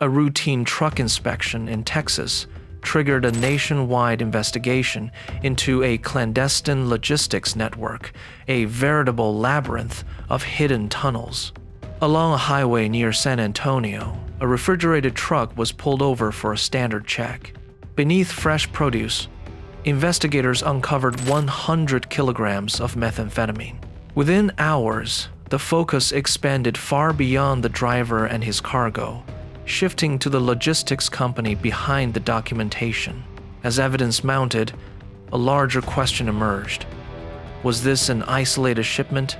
A routine truck inspection in Texas triggered a nationwide investigation into a clandestine logistics network, a veritable labyrinth of hidden tunnels. Along a highway near San Antonio, a refrigerated truck was pulled over for a standard check. Beneath fresh produce, investigators uncovered 100 kilograms of methamphetamine. Within hours, the focus expanded far beyond the driver and his cargo, shifting to the logistics company behind the documentation. As evidence mounted, a larger question emerged. Was this an isolated shipment,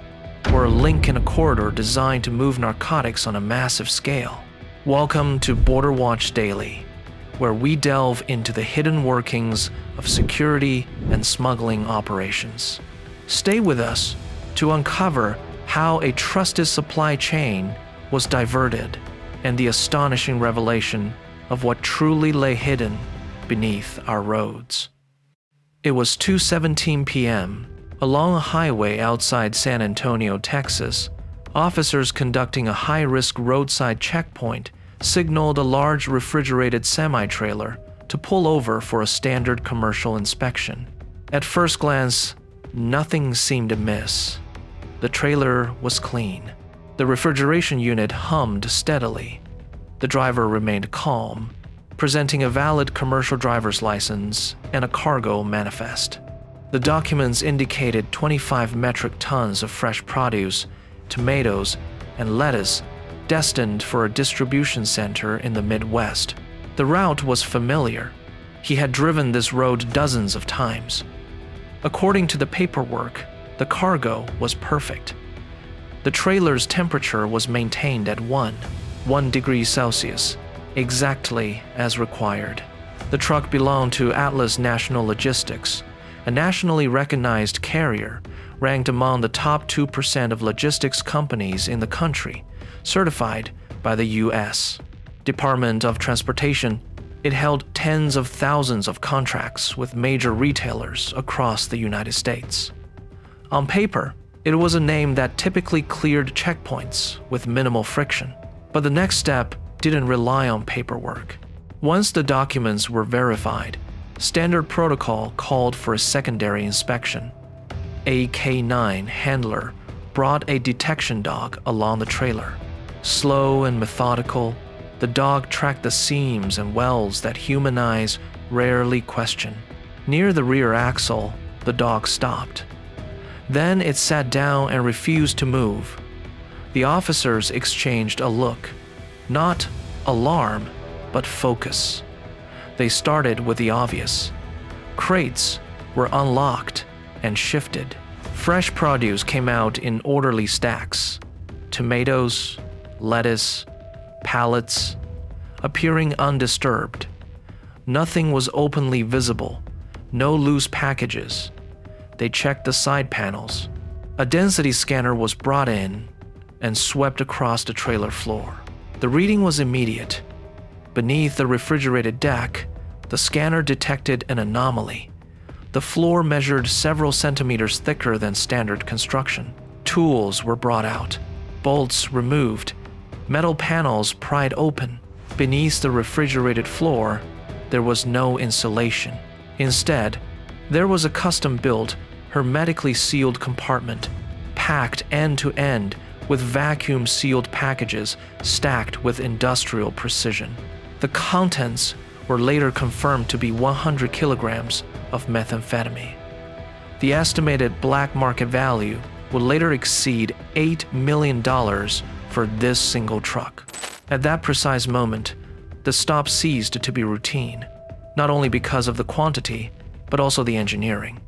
or a link in a corridor designed to move narcotics on a massive scale? Welcome to Border Watch Daily, where we delve into the hidden workings of security and smuggling operations. Stay with us to uncover how a trusted supply chain was diverted and the astonishing revelation of what truly lay hidden beneath our roads. It was 2:17 p.m. Along a highway outside San Antonio, Texas. Officers conducting a high-risk roadside checkpoint signaled a large refrigerated semi-trailer to pull over for a standard commercial inspection. At first glance, nothing seemed amiss. The trailer was clean. The refrigeration unit hummed steadily. The driver remained calm, presenting a valid commercial driver's license and a cargo manifest. The documents indicated 25 metric tons of fresh produce, tomatoes, and lettuce destined for a distribution center in the Midwest. The route was familiar. He had driven this road dozens of times. According to the paperwork, the cargo was perfect. The trailer's temperature was maintained at 1 degree Celsius, exactly as required. The truck belonged to Atlas National Logistics, a nationally recognized carrier ranked among the top 2% of logistics companies in the country, certified by the U.S. Department of Transportation. It held tens of thousands of contracts with major retailers across the United States. On paper, it was a name that typically cleared checkpoints with minimal friction, but the next step didn't rely on paperwork. Once the documents were verified, standard protocol called for a secondary inspection. A K-9 handler brought a detection dog along the trailer. Slow and methodical, the dog tracked the seams and welds that human eyes rarely question. Near the rear axle, the dog stopped. Then it sat down and refused to move. The officers exchanged a look, not alarm, but focus. They started with the obvious. Crates were unlocked and shifted. Fresh produce came out in orderly stacks. Tomatoes, lettuce, pallets, appearing undisturbed. Nothing was openly visible, no loose packages. They checked the side panels. A density scanner was brought in and swept across the trailer floor. The reading was immediate. Beneath the refrigerated deck, the scanner detected an anomaly. The floor measured several centimeters thicker than standard construction. Tools were brought out, bolts removed, metal panels pried open. Beneath the refrigerated floor, there was no insulation. Instead, there was a custom-built, hermetically sealed compartment, packed end to end with vacuum-sealed packages stacked with industrial precision. The contents were later confirmed to be 100 kilograms of methamphetamine. The estimated black market value would later exceed $8 million for this single truck. At that precise moment, the stop ceased to be routine, not only because of the quantity, but also the engineering.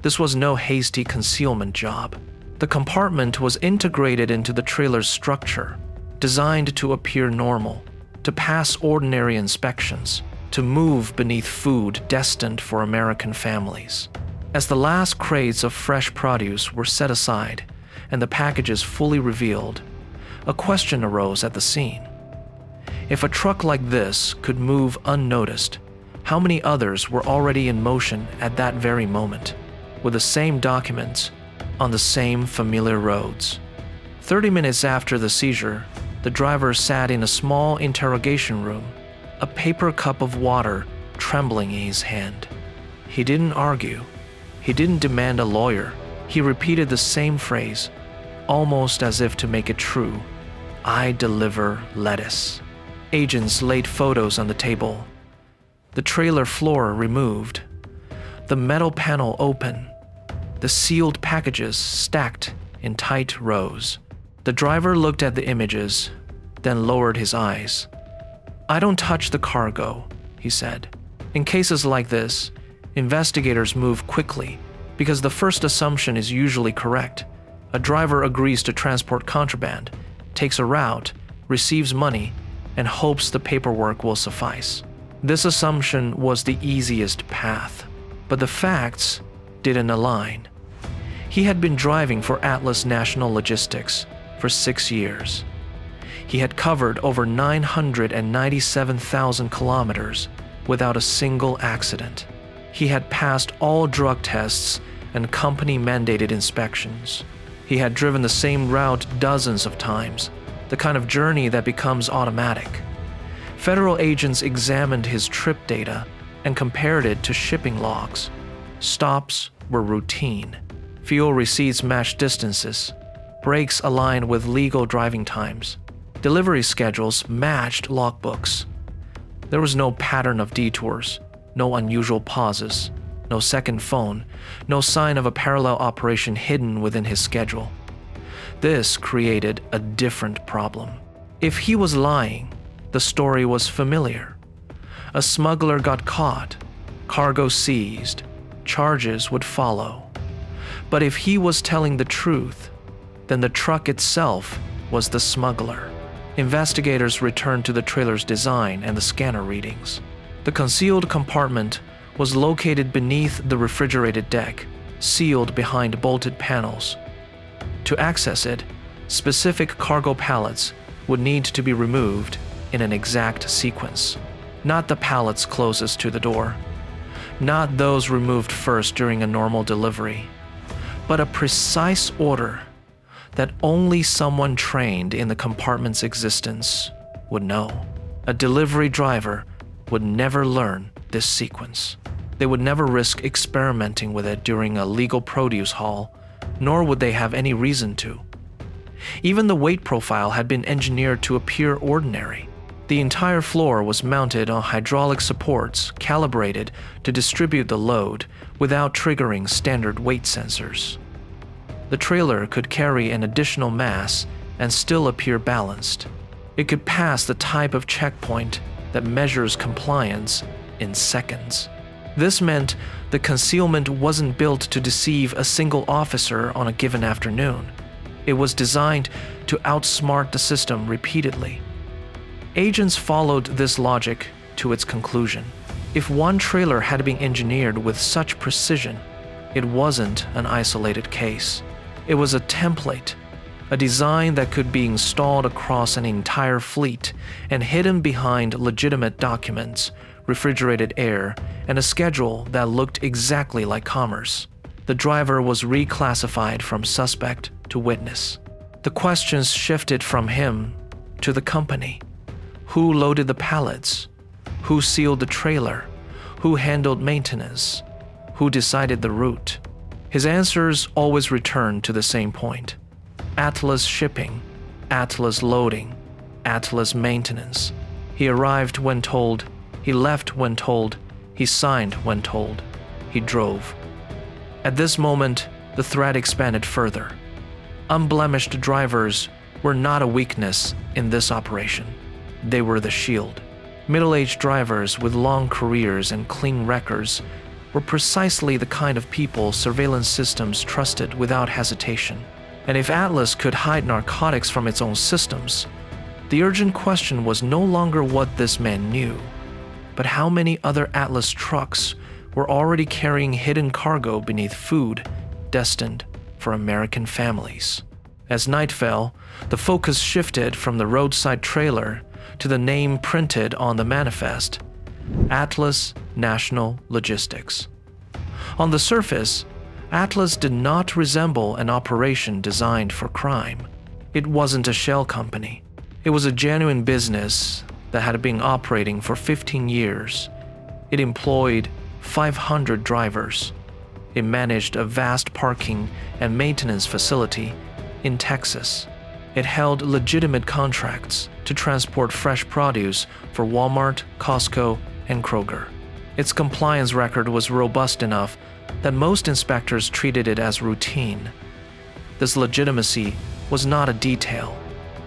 This was no hasty concealment job. The compartment was integrated into the trailer's structure, designed to appear normal, to pass ordinary inspections, to move beneath food destined for American families. As the last crates of fresh produce were set aside and the packages fully revealed, a question arose at the scene. If a truck like this could move unnoticed, how many others were already in motion at that very moment, with the same documents, on the same familiar roads? 30 minutes after the seizure, The driver sat in a small interrogation room, a paper cup of water trembling in his hand. He didn't argue. He didn't demand a lawyer. He repeated the same phrase, almost as if to make it true. "I deliver lettuce." Agents laid photos on the table. The trailer floor removed. The metal panel open. The sealed packages stacked in tight rows. The driver looked at the images, then lowered his eyes. "I don't touch the cargo," he said. In cases like this, investigators move quickly because the first assumption is usually correct. A driver agrees to transport contraband, takes a route, receives money, and hopes the paperwork will suffice. This assumption was the easiest path, but the facts didn't align. He had been driving for Atlas National Logistics for 6 years. He had covered over 997,000 kilometers without a single accident. He had passed all drug tests and company-mandated inspections. He had driven the same route dozens of times, the kind of journey that becomes automatic. Federal agents examined his trip data and compared it to shipping logs. Stops were routine. Fuel receipts matched distances. Brakes aligned with legal driving times. Delivery schedules matched logbooks. There was no pattern of detours, no unusual pauses, no second phone, no sign of a parallel operation hidden within his schedule. This created a different problem. If he was lying, the story was familiar. A smuggler got caught, cargo seized, charges would follow. But if he was telling the truth, then the truck itself was the smuggler. Investigators returned to the trailer's design and the scanner readings. The concealed compartment was located beneath the refrigerated deck, sealed behind bolted panels. To access it, specific cargo pallets would need to be removed in an exact sequence. Not the pallets closest to the door, not those removed first during a normal delivery, but a precise order that only someone trained in the compartment's existence would know. A delivery driver would never learn this sequence. They would never risk experimenting with it during a legal produce haul, nor would they have any reason to. Even the weight profile had been engineered to appear ordinary. The entire floor was mounted on hydraulic supports calibrated to distribute the load without triggering standard weight sensors. The trailer could carry an additional mass and still appear balanced. It could pass the type of checkpoint that measures compliance in seconds. This meant the concealment wasn't built to deceive a single officer on a given afternoon. It was designed to outsmart the system repeatedly. Agents followed this logic to its conclusion. If one trailer had been engineered with such precision, it wasn't an isolated case. It was a template, a design that could be installed across an entire fleet and hidden behind legitimate documents, refrigerated air, and a schedule that looked exactly like commerce. The driver was reclassified from suspect to witness. The questions shifted from him to the company. Who loaded the pallets? Who sealed the trailer? Who handled maintenance? Who decided the route? His answers always returned to the same point. Atlas shipping, Atlas loading, Atlas maintenance. He arrived when told, he left when told, he signed when told, he drove. At this moment, the threat expanded further. Unblemished drivers were not a weakness in this operation. They were the shield. Middle-aged drivers with long careers and clean records were precisely the kind of people surveillance systems trusted without hesitation. And if Atlas could hide narcotics from its own systems, the urgent question was no longer what this man knew, but how many other Atlas trucks were already carrying hidden cargo beneath food destined for American families. As night fell, the focus shifted from the roadside trailer to the name printed on the manifest, Atlas National Logistics. On the surface, Atlas did not resemble an operation designed for crime. It wasn't a shell company. It was a genuine business that had been operating for 15 years. It employed 500 drivers. It managed a vast parking and maintenance facility in Texas. It held legitimate contracts to transport fresh produce for Walmart, Costco, and Kroger. Its compliance record was robust enough that most inspectors treated it as routine. This legitimacy was not a detail,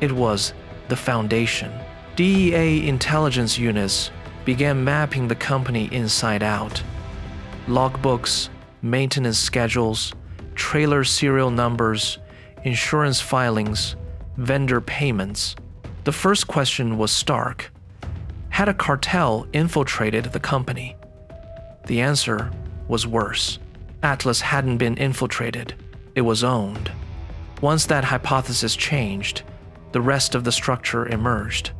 it was the foundation. DEA intelligence units began mapping the company inside out. Logbooks, maintenance schedules, trailer serial numbers, insurance filings, vendor payments. The first question was stark. Had a cartel infiltrated the company? The answer was worse. Atlas hadn't been infiltrated, it was owned. Once that hypothesis changed, the rest of the structure emerged.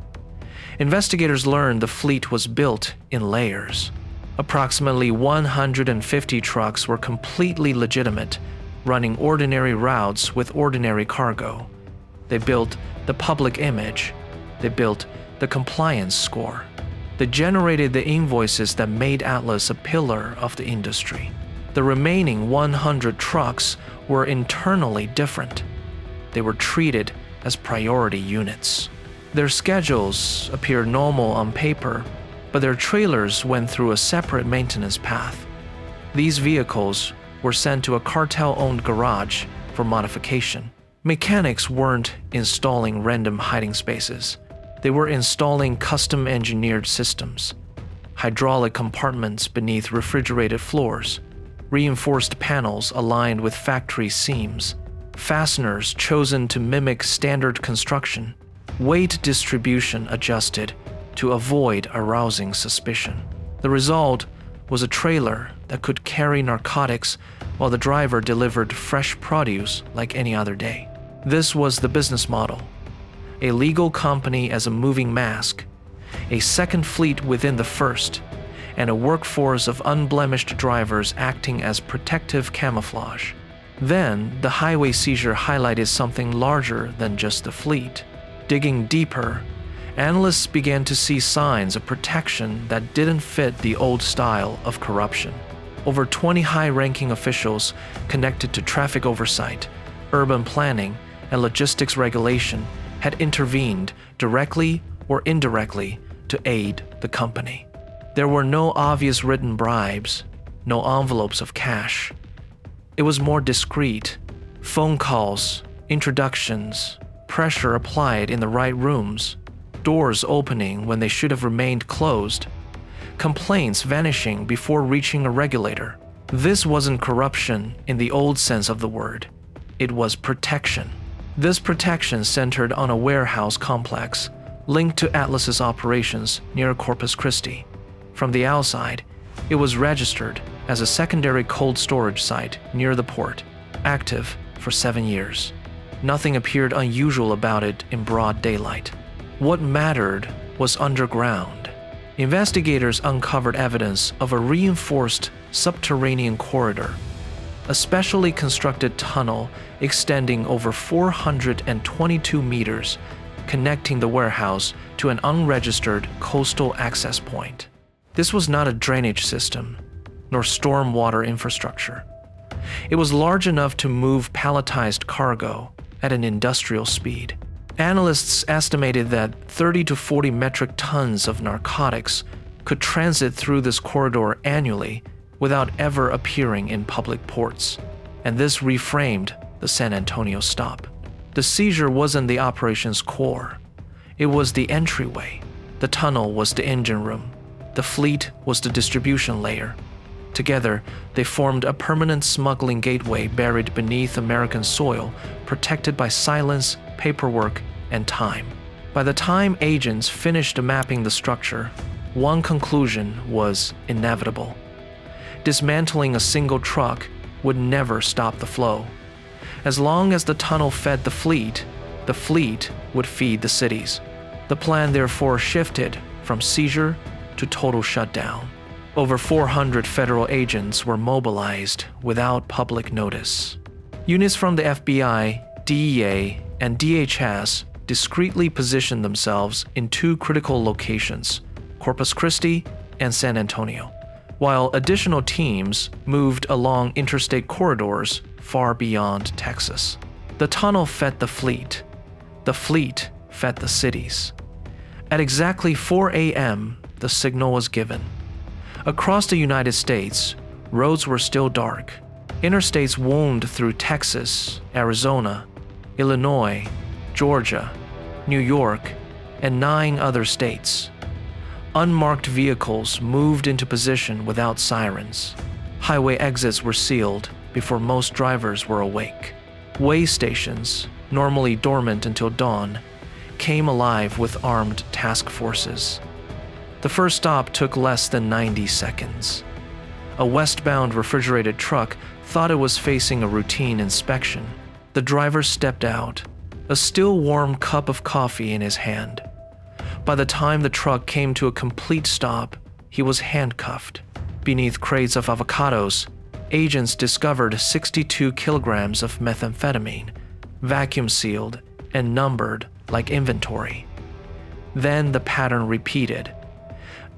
Investigators learned the fleet was built in layers. Approximately 150 trucks were completely legitimate, running ordinary routes with ordinary cargo. They built the public image. They built the compliance score. They generated the invoices that made Atlas a pillar of the industry. The remaining 100 trucks were internally different. They were treated as priority units. Their schedules appeared normal on paper, but their trailers went through a separate maintenance path. These vehicles were sent to a cartel-owned garage for modification. Mechanics weren't installing random hiding spaces. They were installing custom-engineered systems. Hydraulic compartments beneath refrigerated floors, reinforced panels aligned with factory seams, fasteners chosen to mimic standard construction, weight distribution adjusted to avoid arousing suspicion. The result was a trailer that could carry narcotics while the driver delivered fresh produce like any other day. This was the business model. A legal company as a moving mask, a second fleet within the first, and a workforce of unblemished drivers acting as protective camouflage. Then, the highway seizure highlighted something larger than just the fleet. Digging deeper, analysts began to see signs of protection that didn't fit the old style of corruption. Over 20 high-ranking officials connected to traffic oversight, urban planning, and logistics regulation had intervened directly or indirectly to aid the company. There were no obvious written bribes, no envelopes of cash. It was more discreet. Phone calls, introductions, pressure applied in the right rooms, doors opening when they should have remained closed, complaints vanishing before reaching a regulator. This wasn't corruption in the old sense of the word. It was protection. This protection centered on a warehouse complex linked to Atlas's operations near Corpus Christi. From the outside, it was registered as a secondary cold storage site near the port, active for 7 years. Nothing appeared unusual about it in broad daylight. What mattered was underground. Investigators uncovered evidence of a reinforced subterranean corridor, a specially constructed tunnel extending over 422 meters, connecting the warehouse to an unregistered coastal access point. This was not a drainage system, nor stormwater infrastructure. It was large enough to move palletized cargo at an industrial speed. Analysts estimated that 30 to 40 metric tons of narcotics could transit through this corridor annually without ever appearing in public ports, and this reframed the San Antonio stop. The seizure wasn't the operation's core. It was the entryway. The tunnel was the engine room. The fleet was the distribution layer. Together, they formed a permanent smuggling gateway buried beneath American soil, protected by silence, paperwork, and time. By the time agents finished mapping the structure, one conclusion was inevitable. Dismantling a single truck would never stop the flow. As long as the tunnel fed the fleet would feed the cities. The plan therefore shifted from seizure to total shutdown. Over 400 federal agents were mobilized without public notice. Units from the FBI, DEA, and DHS discreetly positioned themselves in two critical locations, Corpus Christi and San Antonio, while additional teams moved along interstate corridors far beyond Texas. The tunnel fed the fleet fed the cities. At exactly 4 a.m., the signal was given. Across the United States, roads were still dark. Interstates wound through Texas, Arizona, Illinois, Georgia, New York, and 9 other states. Unmarked vehicles moved into position without sirens. Highway exits were sealed before most drivers were awake. Way stations, normally dormant until dawn, came alive with armed task forces. The first stop took less than 90 seconds. A westbound refrigerated truck thought it was facing a routine inspection. The driver stepped out, a still warm cup of coffee in his hand. By the time the truck came to a complete stop, he was handcuffed. Beneath crates of avocados, agents discovered 62 kilograms of methamphetamine, vacuum-sealed and numbered like inventory. Then the pattern repeated.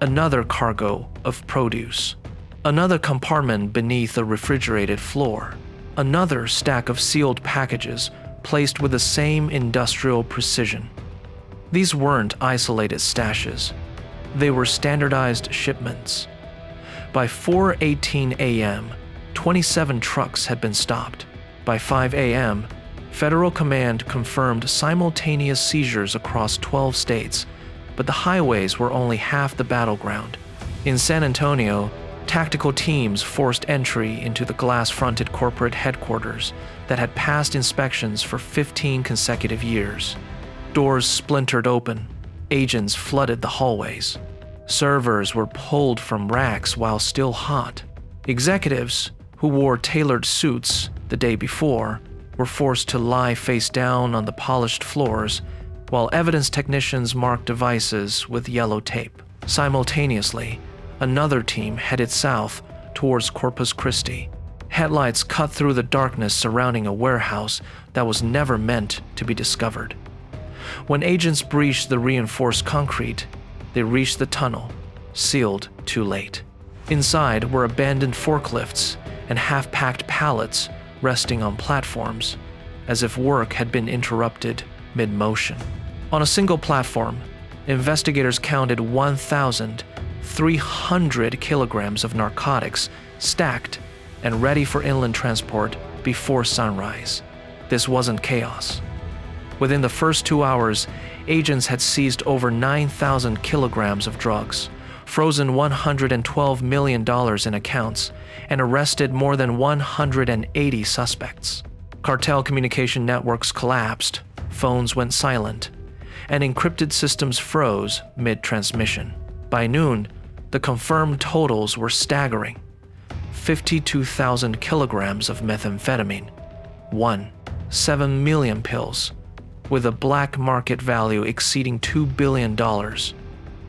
Another cargo of produce. Another compartment beneath the refrigerated floor. Another stack of sealed packages placed with the same industrial precision. These weren't isolated stashes. They were standardized shipments. By 4:18 a.m., 27 trucks had been stopped. By 5 a.m., Federal Command confirmed simultaneous seizures across 12 states, but the highways were only half the battleground. In San Antonio, tactical teams forced entry into the glass-fronted corporate headquarters that had passed inspections for 15 consecutive years. Doors splintered open. Agents flooded the hallways. Servers were pulled from racks while still hot. Executives, who wore tailored suits the day before, were forced to lie face down on the polished floors, while evidence technicians marked devices with yellow tape. Simultaneously, another team headed south towards Corpus Christi. Headlights cut through the darkness surrounding a warehouse that was never meant to be discovered. When agents breached the reinforced concrete, they reached the tunnel, sealed too late. Inside were abandoned forklifts and half-packed pallets resting on platforms, as if work had been interrupted mid-motion. On a single platform, investigators counted 1,300 kilograms of narcotics stacked and ready for inland transport before sunrise. This wasn't chaos. Within the first 2 hours, agents had seized over 9,000 kilograms of drugs, frozen $112 million in accounts, and arrested more than 180 suspects. Cartel communication networks collapsed, phones went silent, and encrypted systems froze mid-transmission. By noon, the confirmed totals were staggering. 52,000 kilograms of methamphetamine, 7 million pills, with a black market value exceeding $2 billion.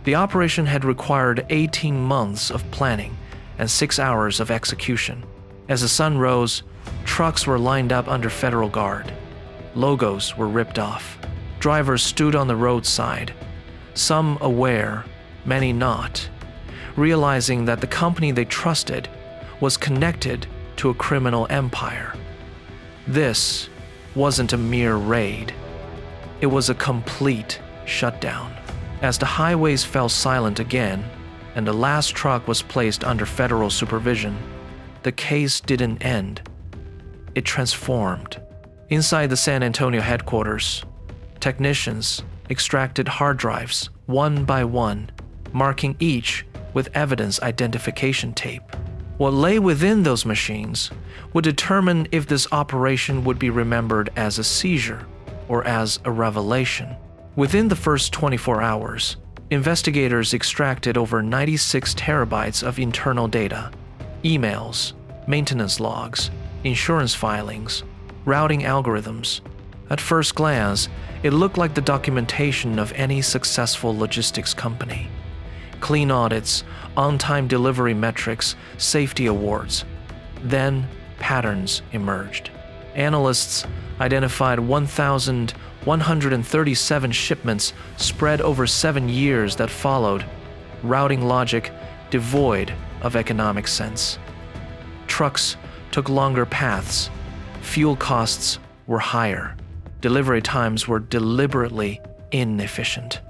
The operation had required 18 months of planning and 6 hours of execution. As the sun rose, trucks were lined up under federal guard. Logos were ripped off. Drivers stood on the roadside, some aware, many not, realizing that the company they trusted was connected to a criminal empire. This wasn't a mere raid. It was a complete shutdown. As the highways fell silent again, and the last truck was placed under federal supervision, the case didn't end. It transformed. Inside the San Antonio headquarters, technicians extracted hard drives one by one, marking each with evidence identification tape. What lay within those machines would determine if this operation would be remembered as a seizure or as a revelation. Within the first 24 hours, investigators extracted over 96 terabytes of internal data, emails, maintenance logs, insurance filings, routing algorithms. At first glance, it looked like the documentation of any successful logistics company. Clean audits, on-time delivery metrics, safety awards. Then, patterns emerged. Analysts identified 137 shipments spread over 7 years that followed, routing logic devoid of economic sense. Trucks took longer paths, fuel costs were higher, delivery times were deliberately inefficient.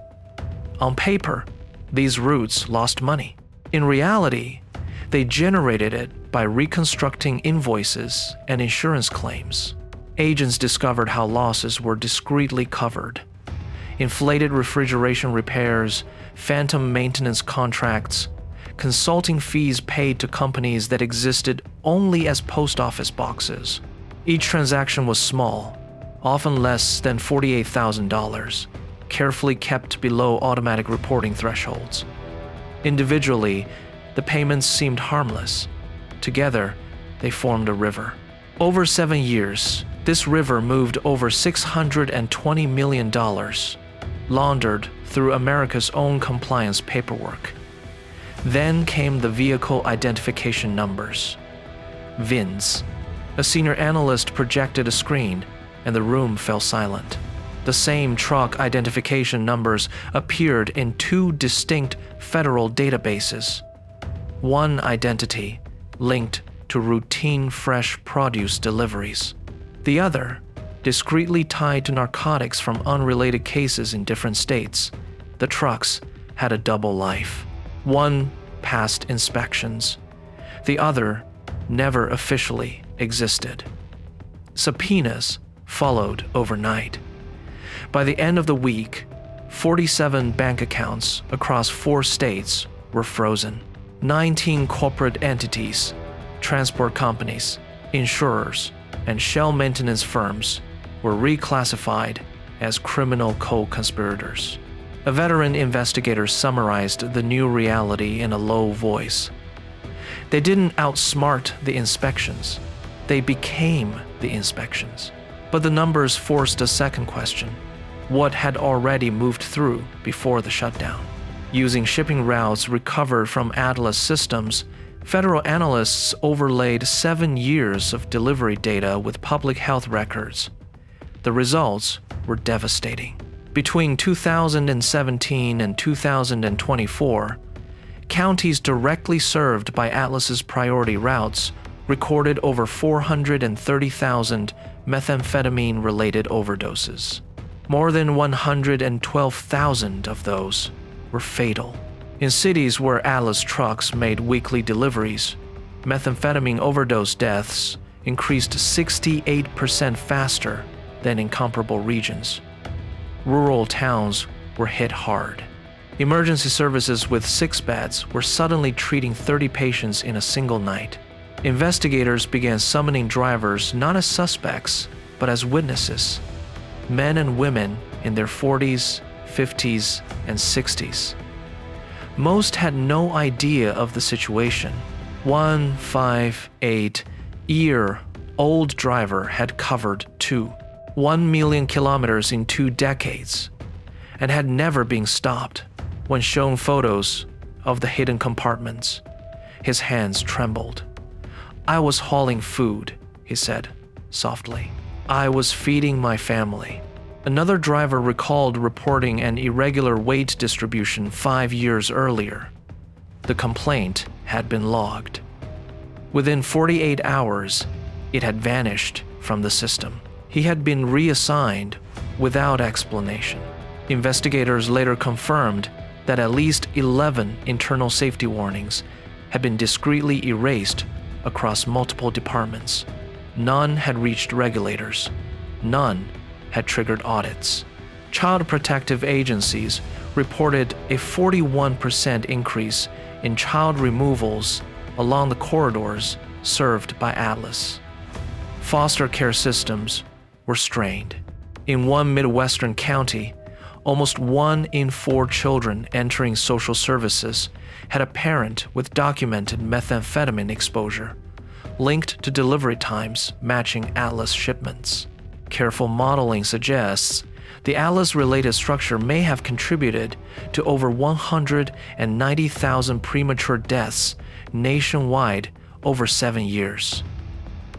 On paper, these routes lost money. In reality, they generated it by reconstructing invoices and insurance claims. Agents discovered how losses were discreetly covered. Inflated refrigeration repairs, phantom maintenance contracts, consulting fees paid to companies that existed only as post office boxes. Each transaction was small, often less than $48,000, carefully kept below automatic reporting thresholds. Individually, the payments seemed harmless. Together, they formed a river. Over 7 years, this river moved over $620 million, laundered through America's own compliance paperwork. Then came the vehicle identification numbers, VINs. A senior analyst projected a screen, and the room fell silent. The same truck identification numbers appeared in 2 distinct federal databases. One identity linked to routine fresh produce deliveries. The other, discreetly tied to narcotics from unrelated cases in different states. The trucks had a double life. One passed inspections. The other never officially existed. Subpoenas followed overnight. By the end of the week, 47 bank accounts across 4 states were frozen. 19 corporate entities, transport companies, insurers, and shell maintenance firms were reclassified as criminal co-conspirators. A veteran investigator summarized the new reality in a low voice. They didn't outsmart the inspections. They became the inspections. But the numbers forced a second question. What had already moved through before the shutdown? Using shipping routes recovered from Atlas systems, federal analysts overlaid 7 years of delivery data with public health records. The results were devastating. Between 2017 and 2024, counties directly served by Atlas's priority routes recorded over 430,000 methamphetamine-related overdoses. More than 112,000 of those were fatal. In cities where Atlas trucks made weekly deliveries, methamphetamine overdose deaths increased 68% faster than in comparable regions. Rural towns were hit hard. Emergency services with 6 beds were suddenly treating 30 patients in a single night. Investigators began summoning drivers not as suspects, but as witnesses. Men and women in their 40s, 50s, and 60s. Most had no idea of the situation. 158-year-old driver had covered 1 million kilometers in 2 decades and had never been stopped. When shown photos of the hidden compartments, his hands trembled. "I was hauling food," he said softly. "I was feeding my family." Another driver recalled reporting an irregular weight distribution 5 years earlier. The complaint had been logged. Within 48 hours, it had vanished from the system. He had been reassigned without explanation. Investigators later confirmed that at least 11 internal safety warnings had been discreetly erased across multiple departments. None had reached regulators. None had triggered audits. Child protective agencies reported a 41% increase in child removals along the corridors served by Atlas. Foster care systems were strained. In one Midwestern county, almost 1 in 4 children entering social services had a parent with documented methamphetamine exposure, linked to delivery times matching Atlas shipments. Careful modeling suggests the Atlas-related structure may have contributed to over 190,000 premature deaths nationwide over 7 years.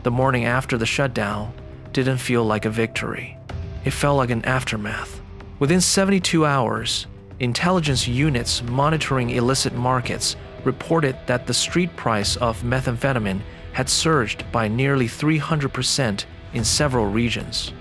The morning after the shutdown didn't feel like a victory. It felt like an aftermath. Within 72 hours, intelligence units monitoring illicit markets reported that the street price of methamphetamine had surged by nearly 300% in several regions.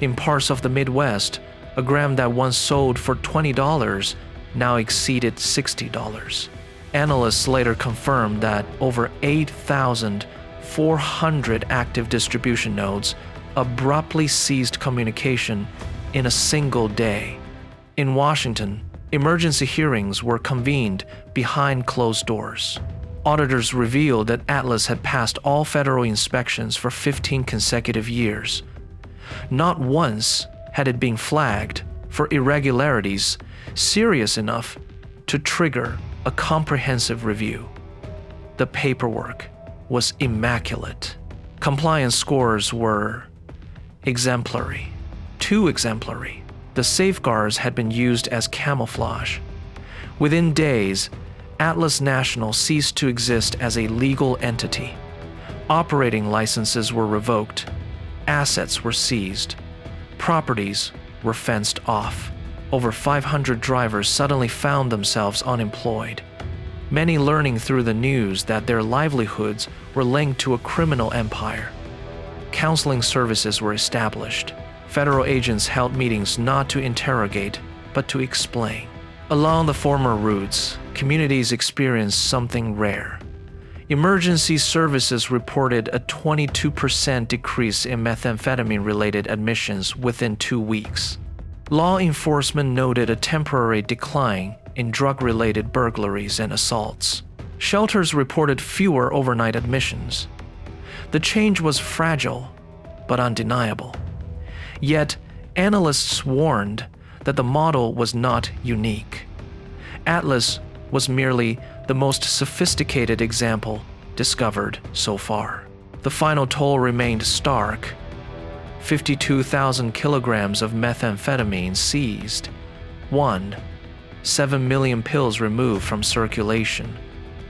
In parts of the Midwest, a gram that once sold for $20 now exceeded $60. Analysts later confirmed that over 8,400 active distribution nodes abruptly ceased communication in a single day. In Washington, emergency hearings were convened behind closed doors. Auditors revealed that Atlas had passed all federal inspections for 15 consecutive years. Not once had it been flagged for irregularities serious enough to trigger a comprehensive review. The paperwork was immaculate. Compliance scores were exemplary, too exemplary. The safeguards had been used as camouflage. Within days, Atlas National ceased to exist as a legal entity. Operating licenses were revoked. Assets were seized. Properties were fenced off. Over 500 drivers suddenly found themselves unemployed, many learning through the news that their livelihoods were linked to a criminal empire. Counseling services were established. Federal agents held meetings not to interrogate, but to explain. Along the former routes, communities experienced something rare. Emergency services reported a 22% decrease in methamphetamine-related admissions within 2 weeks. Law enforcement noted a temporary decline in drug-related burglaries and assaults. Shelters reported fewer overnight admissions. The change was fragile, but undeniable. Yet, analysts warned that the model was not unique. Atlas was merely the most sophisticated example discovered so far. The final toll remained stark. 52,000 kilograms of methamphetamine seized. 7 million pills removed from circulation.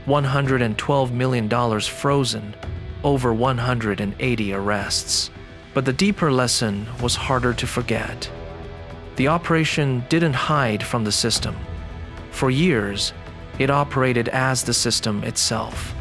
$112 million frozen. Over 180 arrests. But the deeper lesson was harder to forget. The operation didn't hide from the system. For years, it operated as the system itself.